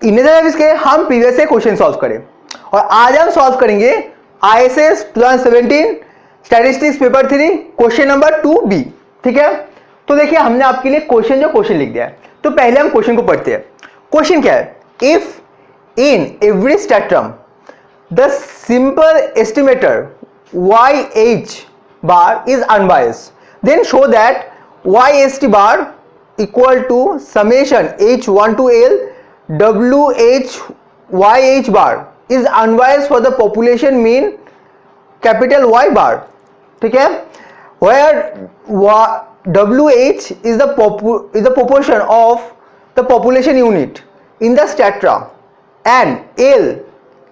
इन के हम प्रीवियस से क्वेश्चन सॉल्व करें और आज हम सॉल्व करेंगे ISS 2017 statistics paper 3 question number 2B। ठीक है, तो देखिए हमने आपके लिए क्वेश्चन लिख दिया है। तो पहले हम क्वेश्चन को पढ़ते हैं। क्वेश्चन क्या है? If in every spectrum the simple estimator YH bar is unbiased, then show that YST bar equal to summation H1 to L WH bar is unbiased for the population mean capital Y bar. ठीक है, where WH is the proportion of the population unit in the strata and L,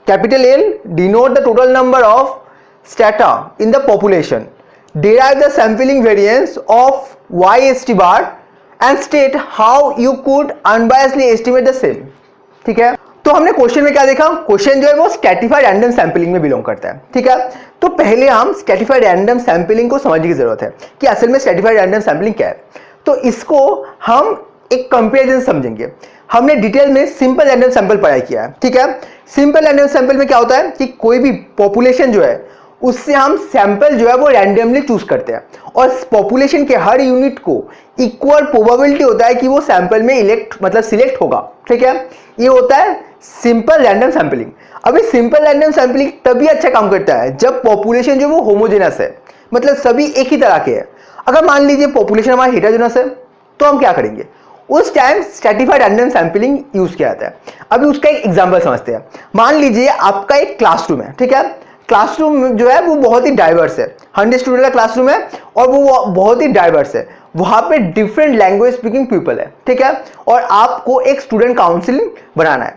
capital L, denote the total number of strata in the population. Derive the sampling variance of YST bar and state how you could unbiasedly estimate the same. ठीक है, तो हमने question में क्या देखा? Question जो है वो स्ट्रैटिफाइड रैंडम सैंपलिंग में बिलोंग करता है। ठीक है, तो पहले हम स्ट्रैटिफाइड रैंडम सैंपलिंग को समझने की जरूरत है कि असल में स्ट्रैटिफाइड रैंडम सैंपलिंग क्या है। तो इसको हम एक कंपैरिजन समझेंगे। हमने डिटेल में सिंपल रैंडम सैंपल पढ़ाई किया है। ठीक है, सिंपल रैंडम सैंपल में क्या होता है कि कोई भी पॉपुलेशन जो है उससे हम सैंपल जो है वो रैंडमली चूज करते हैं और पॉपुलेशन के हर यूनिट को इक्वल प्रोबेबिलिटी होता है कि वो सैंपल में सिलेक्ट होगा। ठीक है, ये होता है सिंपल रैंडम सैंपलिंग। अभी सिंपल रैंडम सैंपलिंग तभी अच्छा काम करता है जब पॉपुलेशन जो वो होमोजेनस है, मतलब सभी एक ही तरह के हैं। अगर मान लीजिए पॉपुलेशन हमारा हेटेरोजेनस है तो हम क्या करेंगे? उस time stratified random sampling use किया जाता है। अभी उसका एक एग्जांपल समझते हैं। मान लीजिए आपका एक क्लासरूम है। ठीक है, क्लासरूम जो है वो बहुत ही डाइवर्स है, 100 स्टूडेंट का क्लासरूम है और वो बहुत ही डाइवर्स है। वहां पे डिफरेंट लैंग्वेज स्पीकिंग पीपल है। ठीक है, और आपको एक स्टूडेंट काउंसिल बनाना है,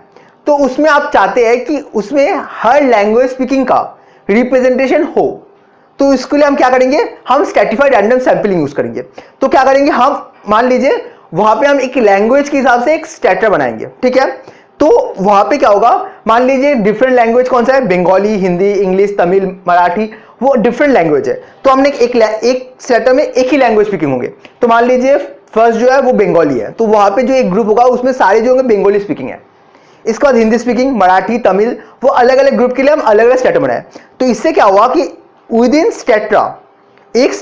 तो उसमें आप चाहते हैं कि उसमें हर लैंग्वेज स्पीकिंग का रिप्रेजेंटेशन हो। तो इसके लिए हम क्या करेंगे? हम स्ट्रैटिफाइड रैंडम सैंपलिंग यूज करेंगे। तो क्या करेंगे? हम मान लीजिए वहां पे हम एक लैंग्वेज के हिसाब से एक स्ट्रैटा बनाएंगे। ठीक है, तो वहां पे क्या होगा? मान लीजिए डिफरेंट लैंग्वेज कौन सा है? बंगाली, हिंदी, इंग्लिश, तमिल, मराठी, वो डिफरेंट लैंग्वेज है। तो हमने एक स्ट्रैटा में एक ही लैंग्वेज स्पीकिंग होंगे। तो मान लीजिए फर्स्ट जो है वो बंगाली है, तो वहां पे जो एक ग्रुप होगा उसमें सारे जो होंगे बंगाली स्पीकिंग है। इसके बाद हिंदी स्पीकिंग, मराठी, तमिल, वो अलग अलग ग्रुप के लिए हम अलग अलग स्ट्रैटा बनाए। तो इससे क्या हुआ कि विद इन स्ट्रैटा, एक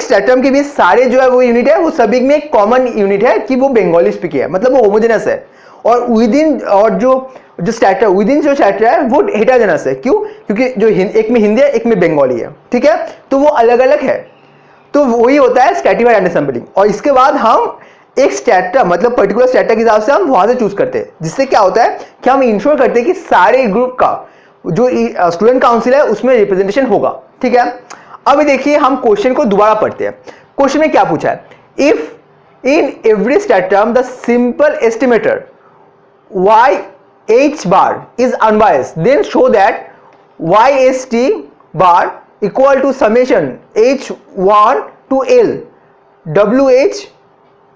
स्ट्रैटम के बीच सारे जो है वो यूनिट है वो सभी में एक कॉमन यूनिट है कि वो बंगाली स्पीकिंग है, मतलब वो होमोजेनस है। और विद इन और जो स्ट्रैटा विद इन जो स्ट्रैटा है वो हेटेरोजेनस है। क्यों? क्योंकि जो एक में हिंदी है एक में बंगाली है। ठीक है, तो वो अलग अलग है। तो वही होता है स्ट्रैटिफाइड रैंडम सैंपलिंग। और इसके बाद हम एक स्ट्रैटा मतलब पर्टिकुलर स्ट्रैटा के हिसाब से हम वहां से चूज करते हैं, जिससे क्या होता है कि हम इंश्योर करते हैं कि सारे ग्रुप का जो स्टूडेंट काउंसिल है उसमें रिप्रेजेंटेशन होगा। ठीक है, अभी देखिए हम क्वेश्चन को दोबारा पढ़ते हैं। क्वेश्चन में क्या पूछा है? If in every stratum the simple estimator YH bar is unbiased, then show that YST bar equal to summation H1 to L WH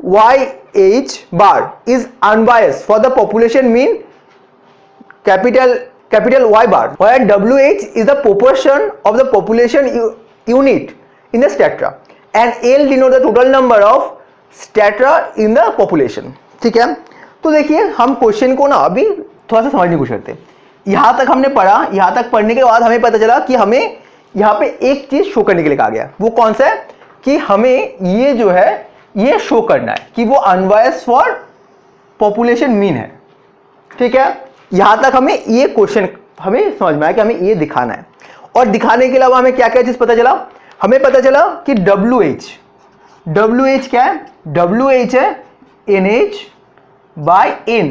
YH bar is unbiased for the population mean capital Y bar, where WH is the proportion of the population unit in the strata and L denote the total number of strata in the population. ठीक है, तो देखिए हम question को ना अभी थोड़ा सा समझने की कोशिश करते हैं। यहां तक हमने पढ़ा, यहां तक पढ़ने के बाद हमें पता चला कि हमें यहां पे एक चीज शो करने के लिए कहा गया। वो कौन सा है? कि हमें ये जो है ये शो करना है कि वो अनबायस्ड फॉर पॉपुलेशन मीन है। ठीक है, यहां तक हमें ये क्वेश्चन हमें समझ में आया कि हमें ये दिखाना है। और दिखाने के अलावा हमें क्या क्या चीज पता चला? हमें पता चला कि WH क्या है? WH है NH बाय N,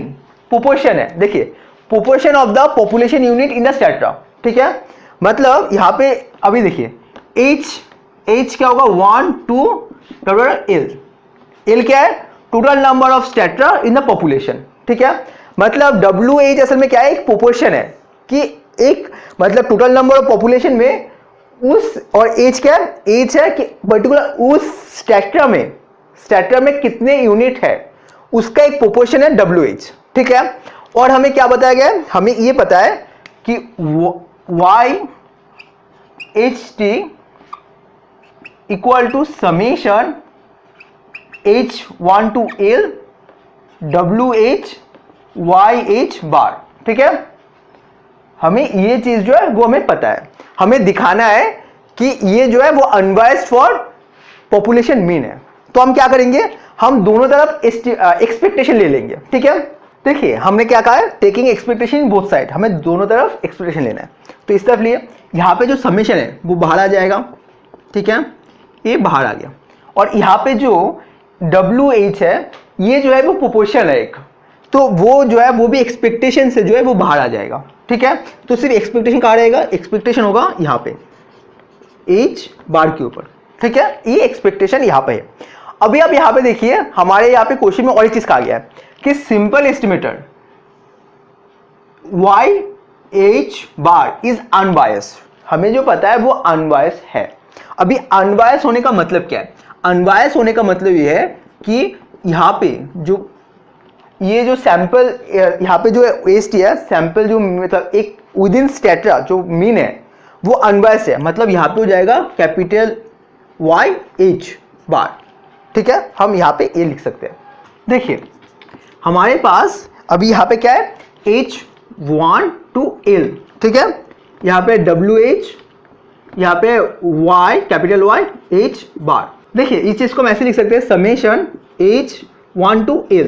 प्रोपोर्शन है। देखिए proportion of the population unit in the strata. ठीक है, मतलब यहां पे अभी देखिए H क्या होगा? 1 2 L। L क्या है? Total number of strata in the population. ठीक है, मतलब WH असल में क्या है? एक प्रोपोर्शन है कि एक मतलब टोटल नंबर ऑफ पॉपुलेशन में उस, और एज क्या है? एज है कि पर्टिकुलर उस स्ट्रैटा में कितने यूनिट है उसका एक प्रोपोर्शन है WH। ठीक है, और हमें क्या बताया गया है? हमें ये पता है कि YHT equal to summation H1 to L WH Y H bar. ठीक है, हमें ये चीज जो है वो हमें पता है, हमें दिखाना है कि ये जो है वो अनबायस्ड फॉर पॉपुलेशन मीन है। तो हम क्या करेंगे, हम दोनों तरफ एक्सपेक्टेशन ले लेंगे। ठीक है, देखिए हमने क्या कहा है, taking expectation in both side, हमें दोनों तरफ एक्सपेक्टेशन लेना है। तो इस तरफ लिए, यहाँ पे जो समेशन है वो बाहर आ जाएगा। ठीक है, ये बाहर आ गया, और यहाँ पे जो WH है ये जो है वो प्रोपोर्शन है एक, तो वो जो है वो भी एक्सपेक्टेशन से जो है वो बाहर आ जाएगा। ठीक है, तो सिर्फ एक्सपेक्टेशन कहाँ रहेगा, एक्सपेक्टेशन होगा यहाँ पे H बार के ऊपर। ठीक है, ये एक्सपेक्टेशन यहाँ पे है। अभी आप यहाँ पे देखिए, हमारे यहाँ पे क्वेश्चन में और एक चीज कहा गया है कि simple estimator YH bar is unbiased. हमें जो पता है वो अनबायस्ड है। अभी अनबायस्ड होने का मतलब क्या है, अनबायस्ड होने का मतलब ये है कि यहाँ पे जो ये जो सैंपल यहाँ पे जो वेस्ट है, सैंपल जो मतलब एक विद इन स्टेट्रा जो मीन है वो अनबायस्ड है, मतलब यहाँ पे हो जाएगा कैपिटल YH बार। ठीक है, हम यहाँ पे ये लिख सकते हैं। देखिए हमारे पास अभी यहाँ पे क्या है, H1 to L। ठीक है, यहाँ पे WH, यहाँ पे Y कैपिटल Y H बार। देखिए इस चीज को हम ऐसे लिख सकते हैं, समेशन H1 to L,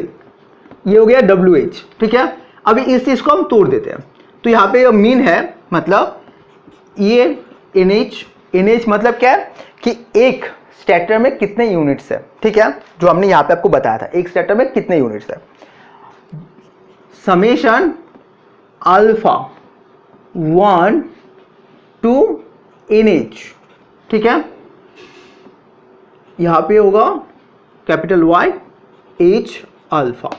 ये हो गया WH। ठीक है, अभी इस चीज को हम तोड़ देते हैं, तो यहाँ पे मीन है, मतलब ये NH मतलब क्या है कि एक स्टेटर में कितने यूनिट्स है। ठीक है, जो हमने यहाँ पे आपको बताया था, एक स्टेटर में कितने यूनिट्स है, समेशन अल्फा 1 to NH। ठीक है, यहाँ पे होगा कैपिटल Y H अल्फा।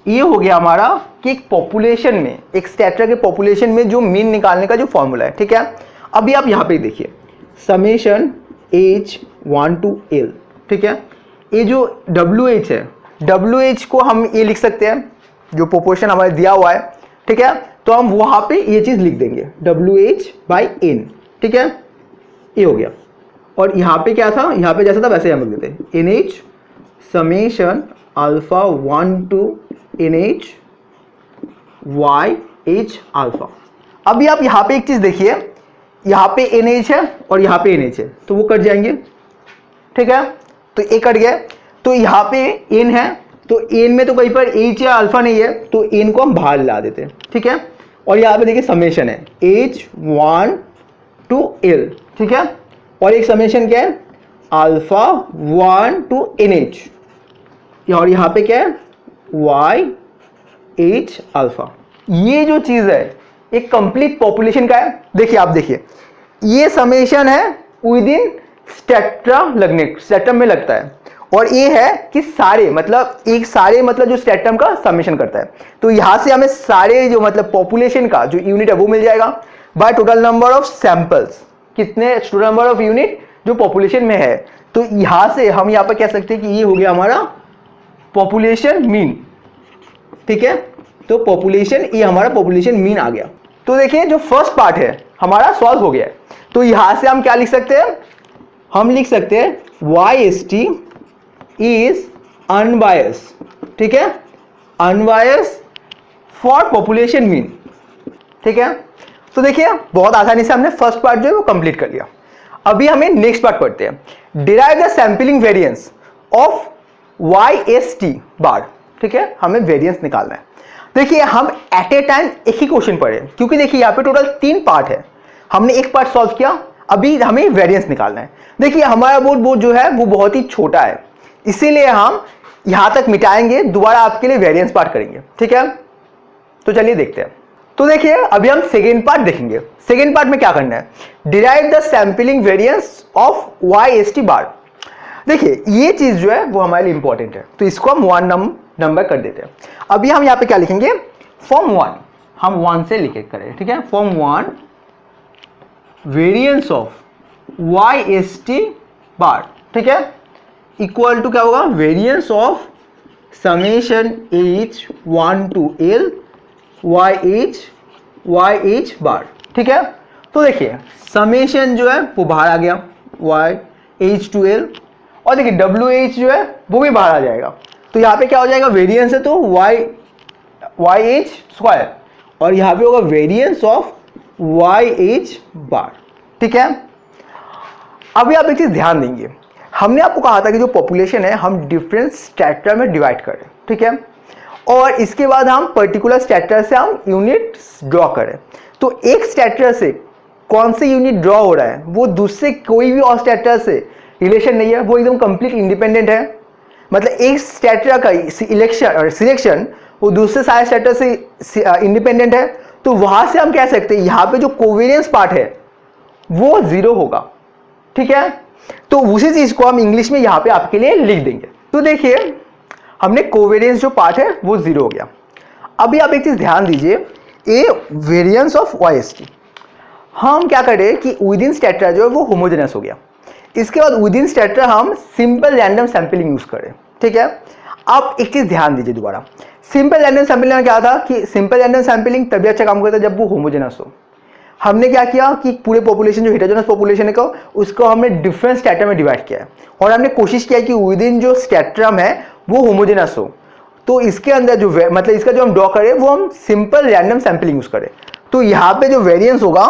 ये हो गया हमारा कि एक पॉपुलेशन में, एक स्टेटर के पॉपुलेशन में जो मीन निकालने का जो फॉर्मूला है। ठीक है, अभी आप यहाँ पे देखिए, समेशन H1 to L। ठीक है, ये जो WH है, WH को हम ये लिख सकते हैं, जो प्रोपोर्शन हमारे दिया हुआ है। ठीक है, तो हम वहां पे ये चीज लिख देंगे WH/N। ठीक है, ये हो गया, और यहाँ पे क्या था, यहाँ पे जैसा था वैसे हम लिख देते हैं, NH summation alpha 1 to NH YH alpha. अभी आप यहाँ पे एक चीज देखिए, यहाँ पे NH है और यहाँ पे NH है, तो वो कट जाएंगे। ठीक है, तो ये कट गया, तो यहाँ पे N है, तो N में तो कहीं पर H या अल्फा नहीं है, तो N को हम बाहर ला देते हैं। ठीक है, और यहाँ पे देखिए समेशन है H1 to L। ठीक है, और एक समेशन क्या है, अल्फा 1 to NH, और यहाँ पे क्या है YH अल्फा। ये जो चीज है एक कंप्लीट पॉपुलेशन का है। देखिए आप देखिए, ये समेशन है विद इन स्टेटम में लगता है, और ये है कि सारे मतलब एक सारे मतलब जो स्टेटम का समेशन करता है। तो यहां से हमें सारे जो मतलब पॉपुलेशन का जो यूनिट है वो मिल जाएगा by total number of samples, कितने टोटल नंबर ऑफ यूनिट जो पॉपुलेशन में है। तो यहां से हम यहां पर कह सकते हैं कि ये हो गया हमारा पॉपुलेशन मीन। ठीक है, तो पॉपुलेशन, ये हमारा पॉपुलेशन मीन आ गया। तो देखिए जो फर्स्ट पार्ट है हमारा सॉल्व हो गया है। तो यहां से हम क्या लिख सकते हैं, हम लिख सकते हैं YST इज अनबायस्ड। ठीक है, अनबायस्ड फॉर पॉपुलेशन मीन। ठीक है, तो देखिए बहुत आसानी से हमने फर्स्ट पार्ट जो है वो कंप्लीट कर लिया। अभी हमें नेक्स्ट पार्ट पढ़ते हैं, derive the sampling variance of YST बार। ठीक है, हमें वेरिएंस निकालना है। देखिए हम एट ए टाइम एक ही क्वेश्चन पढ़े, क्योंकि देखिए यहाँ पे टोटल 3 पार्ट है, हमने एक पार्ट सॉल्व किया, अभी हमें वेरिएंस निकालना है। देखिए हमारा बोर्ड जो है वो बहुत ही छोटा है, इसीलिए हम यहां तक मिटाएंगे, दोबारा आपके लिए वेरिएंस पार्ट करेंगे। ठीक है, तो चलिए देखते हैं। तो देखिए अभी हम सेकेंड पार्ट देखेंगे। सेकेंड पार्ट में क्या करना है, derive the sampling variance of YST बार। देखिए ये चीज जो है वो हमारे लिए इंपॉर्टेंट है, तो इसको हम 1 नंबर कर देते हैं। अभी हम यहाँ पे क्या लिखेंगे, फॉर्म 1, हम 1 से लिखे करें। ठीक है, फॉर्म 1 वेरिएंस ऑफ YST बार। ठीक है, इक्वल टू क्या होगा, variance of summation H1 to L YH बार। ठीक है, तो देखिए समेशन जो है वो बाहर आ गया YH to L, और देखिए WH जो है वो भी बाहर आ जाएगा। तो यहाँ पे क्या हो जाएगा, वेरिएंस है तो वाई एच स्क्वायर और यहाँ पे होगा variance of Y H bar. ठीक है, अभी आप एक चीज ध्यान देंगे, हमने आपको कहा था कि जो पॉपुलेशन है हम डिफरेंट स्ट्रैटा में डिवाइड करें। ठीक है, और इसके बाद हम पर्टिकुलर स्ट्रैटा से हम यूनिट ड्रॉ करें। तो एक स्ट्रैटा से कौन से यूनिट ड्रॉ हो रहा है वो दूसरे कोई भी और स्ट्रैटा से रिलेशन नहीं है, वो एकदम कंप्लीट इंडिपेंडेंट है। मतलब एक स्ट्रैटा का सिलेक्शन वो दूसरे सारे स्ट्रैटा से इंडिपेंडेंट है। तो वहां से हम कह सकते हैं यहाँ पे जो कोवेरियंस पार्ट है वो जीरो होगा। ठीक है, तो उसी चीज को हम इंग्लिश में यहाँ पे आपके लिए लिख देंगे। तो देखिए हमने कोवेरियंस जो पार्ट है वो जीरो हो गया। अभी आप एक चीज ध्यान दीजिए, a variance of Y S T, हम क्या करें कि विद इन स्ट्रैटा जो है वो होमोजेनस हो गया। इसके बाद विद इन स्ट्रैटा हम सिंपल रैंडम सैंपलिंग यूज करें। ठीक है, आप एक चीज ध्यान दीजिए दोबारा, सिंपल रैंडम सैंपलिंग में क्या था कि सिंपल रैंडम सैंपलिंग तभी अच्छा काम करता है जब वो होमोजेनस हो। हमने क्या किया कि पूरे पॉपुलेशन जो हेटेरोजेनस पॉपुलेशन है को उसको हमने डिफरेंट स्ट्रैटा में डिवाइड किया है और हमने कोशिश किया कि विद इन जो स्पेक्ट्रम है वो होमोजेनस हो। तो इसके अंदर जो मतलब इसका जो हम ड्रॉ करें वो हम सिंपल रैंडम सैंपलिंग यूज करें। तो यहाँ पे जो वेरिएंस होगा,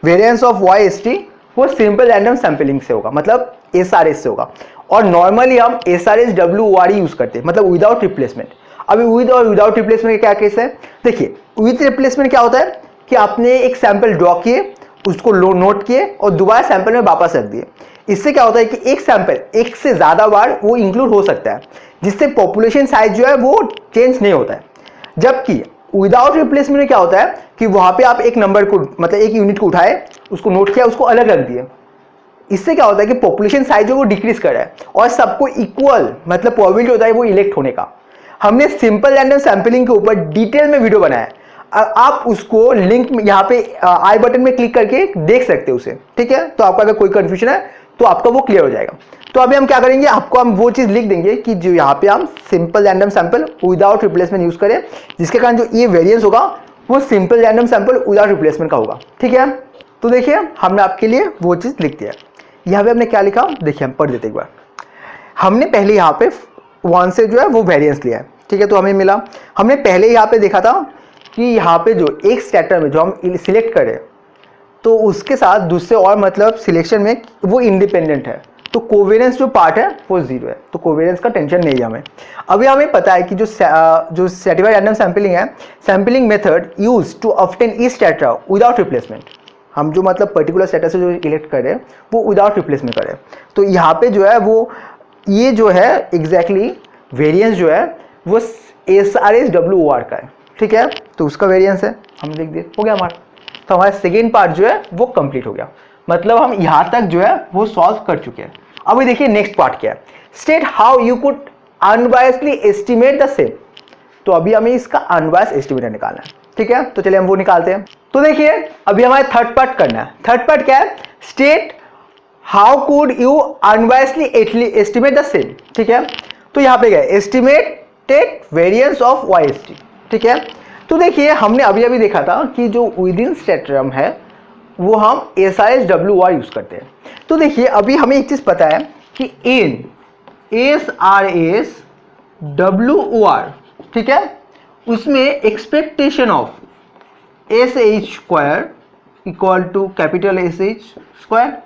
variance of Y S T, वो सिंपल रैंडम सैंपलिंग से होगा, मतलब एसआरएस से होगा। और नॉर्मली हम एसआरएस डब्ल्यूआर यूज करते हैं, मतलब विदाउट रिप्लेसमेंट। अभी विद और विदाउट रिप्लेसमेंट क्या केस है, देखिए विद रिप्लेसमेंट क्या होता है कि आपने एक सैंपल ड्रॉ किए, उसको नोट किए और दोबारा सैंपल में वापस रख दिए। इससे क्या होता है कि एक सैंपल एक से ज्यादा बार वो इंक्लूड हो सकता है, जिससे पॉपुलेशन साइज जो है वो चेंज नहीं होता है। जबकि विदाउट रिप्लेसमेंट में क्या होता है कि वहां पे आप एक नंबर को, मतलब एक यूनिट को उठाए, उसको नोट किया, उसको अलग रख दिए। इससे क्या होता है कि पॉपुलेशन साइज जो वो डिक्रीज कर रहा है और सबको इक्वल मतलब प्रोबेबिलिटी होता है वो इलेक्ट होने का। हमने सिंपल रैंडम सैंपलिंग के ऊपर डिटेल में वीडियो बनाया है, आप उसको लिंक यहाँ पे आई बटन में क्लिक करके देख सकते हो उसे। ठीक है, तो आपका अगर कोई कंफ्यूजन है तो आपका वो क्लियर हो जाएगा। तो अभी हम क्या करेंगे, आपको हम वो चीज लिख देंगे कि जो यहाँ पे हम simple random sample without replacement use करें, जिसके कारण जो ये वेरिएंस होगा वो simple random sample without replacement का होगा। ठीक है, तो देखिए हमने आपके लिए वो चीज लिख दिया है। यहाँ पे हमने क्या लिखा, देखिए हम पढ़ देते एक बार। हमने पहले यहाँ पे 1 से जो है वो वेरिएंस लिया है। ठीक है, तो हमें मिला, हमने पहले यहाँ पे देखा था कि यहाँ पे जो एक स्ट्रैटा में जो हम सिलेक्ट करें तो उसके साथ दूसरे और मतलब सिलेक्शन में वो इंडिपेंडेंट है, तो कोवेरियंस जो पार्ट है वो जीरो है, तो कोवेरियंस का टेंशन नहीं है हमें। अभी हमें पता है कि जो स्ट्रैटिफाइड रैंडम सैंपलिंग है, sampling method use to obtain each strata without replacement. हम जो मतलब पर्टिकुलर स्ट्रैटा से जो इलेक्ट करें वो विदाउट रिप्लेसमेंट करें। तो यहाँ पे जो है वो ये जो है एग्जैक्टली वेरिएंस जो है वो SRSWOR का है। ठीक है, तो उसका वेरिएंस है, हम लिख दिए, हो गया हमारा। तो हमारा सेकेंड पार्ट जो है वो कंप्लीट हो गया, मतलब हम यहाँ तक जो है वो सॉल्व कर चुके हैं। अभी देखिए नेक्स्ट पार्ट क्या है, state how you could unbiasedly estimate the same. तो अभी हमें इसका अनबायस एस्टिमेट निकालना है। ठीक है, तो चलिए हम वो निकालते हैं। तो देखिए अभी हमारे थर्ड पार्ट करना है। थर्ड पार्ट क्या है, state how could you unbiasedly estimate the same. ठीक है, तो यहाँ पे क्या है, estimated variance of Y S T. ठीक है, तो देखिए हमने अभी अभी देखा था कि जो विद इन स्पेक्ट्रम है वो हम SRSWOR यूज करते हैं। तो देखिए अभी हमें एक चीज पता है कि इन SRSWOR, ठीक है, उसमें expectation of SH square equal to capital SH square,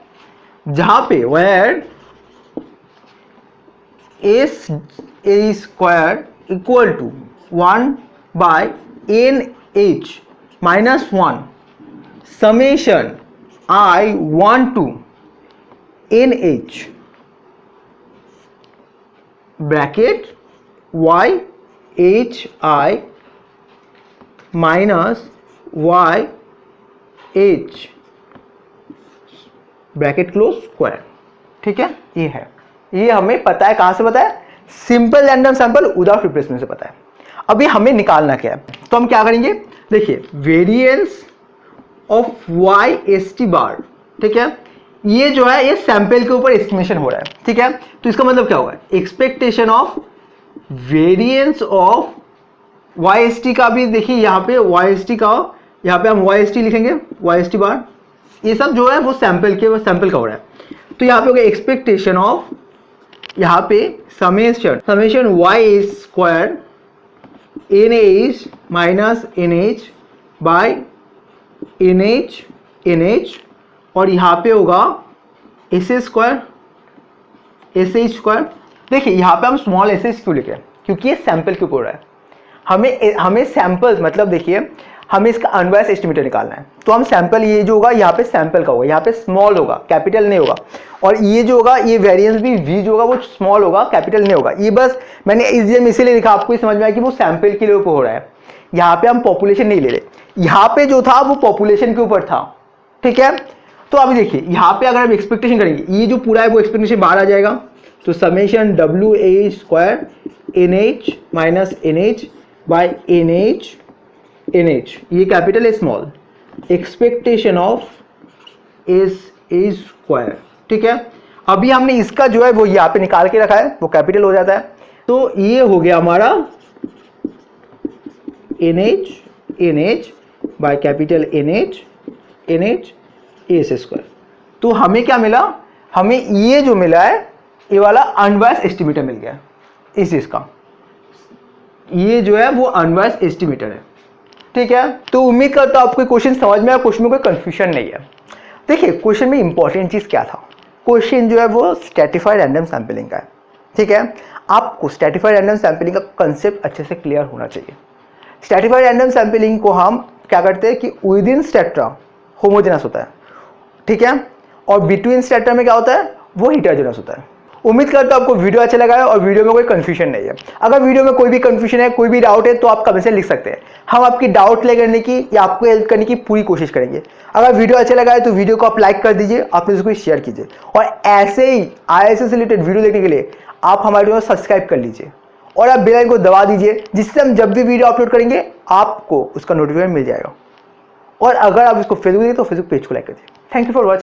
जहां पे where SH square equal to 1 by NH minus 1 summation I1 to NH bracket YHI minus YH bracket close square. ठीक है, ये है, ये हमें पता है, कहां से पता है, simple random sample without replacement से पता है। अभी हमें निकालना क्या है, तो हम क्या करेंगे, देखिए variance of Y S T bar. ठीक है, ये जो है ये सैंपल के ऊपर एस्टिमेशन हो रहा है। ठीक है, तो इसका मतलब क्या होगा, expectation of variance of Y S T का भी देखिए यहाँ पे वाई एस टी का, यहाँ पे हम वाई एस टी लिखेंगे, वाई एस टी बार, ये सब जो है वो सैंपल का हो रहा है। तो यहाँ पे होगा एक्सपेक्टेशन ऑफ, यहाँ पे summation Y square NH minus NH by NH और यहाँ पे होगा SA स्क्वायर SH स्क्वायर। देखिए यहाँ पे हम स्मॉल SH क्यों लिखे, क्योंकि ये सैंपल के ऊपर है। हमें सैंपल मतलब देखिए हमें इसका अनबायस्ड एस्टिमेटर निकालना है, तो हम सैंपल ये जो होगा यहाँ पे सैंपल का होगा, यहाँ पे स्मॉल होगा, कैपिटल नहीं होगा। और ये जो होगा ये वेरिएंस भी V जो होगा वो स्मॉल होगा, कैपिटल नहीं होगा। ये बस मैंने इसीलिए लिखा, आपको समझ में आया कि वो सैंपल के लिए ऊपर हो रहा है। यहाँ पे हम पॉपुलेशन नहीं ले रहे, यहाँ पे जो था वो पॉपुलेशन के ऊपर था, ठीक है। तो अभी देखिए यहाँ पे अगर हम एक्सपेक्टेशन करेंगे, ये जो पूरा है वो एक्सपेक्टेशन बाहर आ जाएगा, तो summation WH square NH minus NH by NH ये कैपिटल है small, expectation of S square, ठीक है। अभी हमने इसका जो है वो यहाँ पे निकाल के रखा है, वो कैपिटल हो जाता है। तो ये हो गया हमारा NH by capital NH S square. तो हमें क्या मिला, हमें ये जो मिला है ये वाला अनबायस्ड एस्टिमेटर मिल गया इस चीज का, ये जो है वो अनबायस्ड एस्टिमेटर है, ठीक है। तो उम्मीद करता हूं आपको क्वेश्चन समझ में आया, क्वेश्चन में कोई कंफ्यूजन नहीं है। देखिए क्वेश्चन में इंपॉर्टेंट चीज क्या था, क्वेश्चन जो है वो स्ट्रैटिफाइड रैंडम सैंपलिंग का है, ठीक है। आपको स्ट्रैटिफाइड रैंडम सैंपलिंग का कंसेप्ट अच्छे से क्लियर होना चाहिए। स्ट्रैटिफाइड रैंडम सैंपलिंग को हम क्या करते हैं कि विद इन स्ट्रैटा होमोजेनस होता है, ठीक है, और बिटवीन स्ट्रैटा में क्या होता है वो हेटेरोजेनस होता है। उम्मीद करता हूं आपको वीडियो अच्छा लगा है और वीडियो में कोई कंफ्यूजन नहीं है। अगर वीडियो में कोई भी कंफ्यूजन है, कोई भी डाउट है, तो आप कमेंट से लिख सकते हैं, हम आपकी डाउट क्लियर करने की या आपको हेल्प करने की पूरी कोशिश करेंगे। अगर वीडियो अच्छा लगा है तो वीडियो को आप लाइक कर दीजिए, अपने उसको शेयर कीजिए, और ऐसे ही IAS से रिलेटेड वीडियो देखने के लिए आप हमारे चैनल को सब्सक्राइब कर लीजिए और आप बेल आइकन को दबा दीजिए, जिससे हम जब भी वीडियो अपलोड करेंगे आपको उसका नोटिफिकेशन मिल जाएगा। और अगर आप इसको फेसबुक देखिए तो फेसबुक पेज को लाइक कर दीजिए। Thank you for watching.